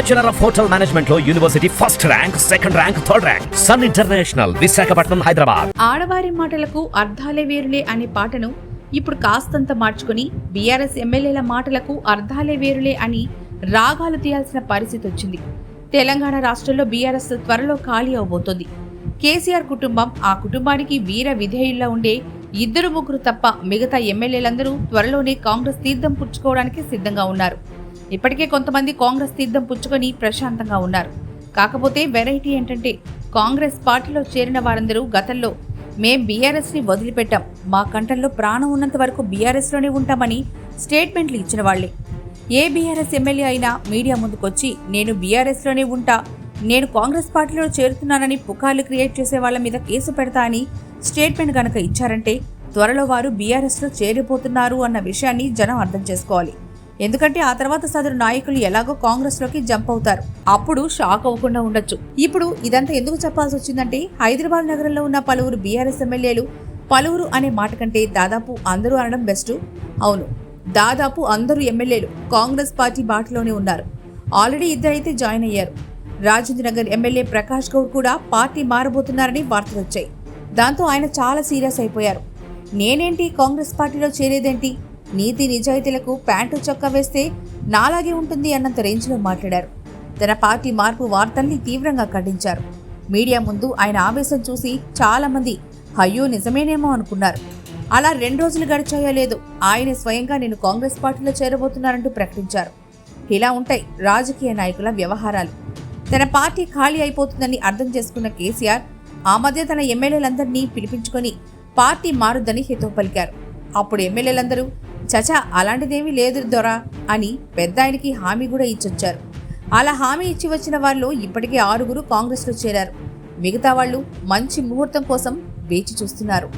Bachelor of hotel management లో university first rank, second rank, third rank. Sun international, Visakhapatnam, Hyderabad. ఆడవారి మాటలకు అర్థాలే వేరులే అనే పాటను ఇప్పుడు కాస్తంత మార్చుకుని బీఆర్ఎస్ ఎమ్మెల్యేల మాటలకు అర్థాలే వేరులే అని రాగాలు తీయాల్సిన పరిస్థితి వచ్చింది. తెలంగాణ రాష్ట్రంలో బీఆర్ఎస్ త్వరలో ఖాళీ అవబోతోంది. కేసీఆర్ కుటుంబం, ఆ కుటుంబానికి వీర విధేయుల్లా ఉండే 2-3 తప్ప మిగతా ఎమ్మెల్యేలందరూ త్వరలోనే కాంగ్రెస్ తీర్థం పుచ్చుకోవడానికి సిద్ధంగా ఉన్నారు. ఇప్పటికే కొంతమంది కాంగ్రెస్ తీర్థం పుచ్చుకొని ప్రశాంతంగా ఉన్నారు. కాకపోతే వెరైటీ ఏంటంటే కాంగ్రెస్ పార్టీలో చేరిన వారందరూ గతంలో మేం బీఆర్ఎస్ ని వదిలిపెట్టాం, మా కంఠంలో ప్రాణం ఉన్నంత వరకు బీఆర్ఎస్ లోనే ఉంటామని స్టేట్మెంట్లు ఇచ్చిన వాళ్లే. ఏ బీఆర్ఎస్ ఎమ్మెల్యే అయినా మీడియా ముందుకొచ్చి నేను బీఆర్ఎస్ లోనే ఉంటా, నేను కాంగ్రెస్ పార్టీలో చేరుతున్నానని పుకార్లు క్రియేట్ చేసే వాళ్ల మీద కేసు పెడతా అని స్టేట్మెంట్ గనక ఇచ్చారంటే త్వరలో వారు బీఆర్ఎస్ లో చేరిపోతున్నారు అన్న విషయాన్ని జనం అర్థం చేసుకోవాలి. ఎందుకంటే ఆ తర్వాత సదరు నాయకులు ఎలాగో కాంగ్రెస్ లోకి జంప్ అవుతారు. అప్పుడు షాక్ అవ్వకుండా ఉండొచ్చు. ఇప్పుడు ఇదంతా ఎందుకు చెప్పాల్సి వచ్చిందంటే హైదరాబాద్ నగరంలో ఉన్న పలువురు బీఆర్ఎస్ ఎమ్మెల్యేలు, పలువురు అనే మాట కంటే దాదాపు అందరూ అనడం బెస్ట్. అవును, దాదాపు అందరూ ఎమ్మెల్యేలు కాంగ్రెస్ పార్టీ బాటలోనే ఉన్నారు. ఆల్రెడీ 2 అయితే జాయిన్ అయ్యారు. రాజేంద్ర నగర్ ఎమ్మెల్యే ప్రకాష్ గౌడ్ కూడా పార్టీ మారబోతున్నారని వార్తలు వచ్చాయి. దాంతో ఆయన చాలా సీరియస్ అయిపోయారు. నేనేంటి కాంగ్రెస్ పార్టీలో చేరేదేంటి, నీతి నిజాయితీలకు ప్యాంటు చొక్కా వేస్తే నాలాగే ఉంటుంది అన్నంత రేంజ్లో మాట్లాడారు. తన పార్టీ మార్పు వార్తల్ని తీవ్రంగా ఖండించారు. మీడియా ముందు ఆయన ఆవేశం చూసి చాలా మంది అయ్యో నిజమేనేమో అనుకున్నారు. అలా 2 రోజులు గడిచాయో లేదో ఆయన స్వయంగా నేను కాంగ్రెస్ పార్టీలో చేరబోతున్నారంటూ ప్రకటించారు. ఇలా ఉంటాయి రాజకీయ నాయకుల వ్యవహారాలు. తన పార్టీ ఖాళీ అయిపోతుందని అర్థం చేసుకున్న కేసీఆర్ ఆ మధ్య తన ఎమ్మెల్యేలందరినీ పిలిపించుకొని పార్టీ మారుద్దని హితవు పలికారు. అప్పుడు ఎమ్మెల్యేలందరూ చచా అలాంటిదేమీ లేదు దొరా అని పెద్ద ఆయనకి హామీ కూడా ఇచ్చొచ్చారు. అలా హామీ ఇచ్చి వచ్చిన వాళ్ళు ఇప్పటికే 6 కాంగ్రెస్లో చేరారు. మిగతా వాళ్ళు మంచి ముహూర్తం కోసం వేచి చూస్తున్నారు.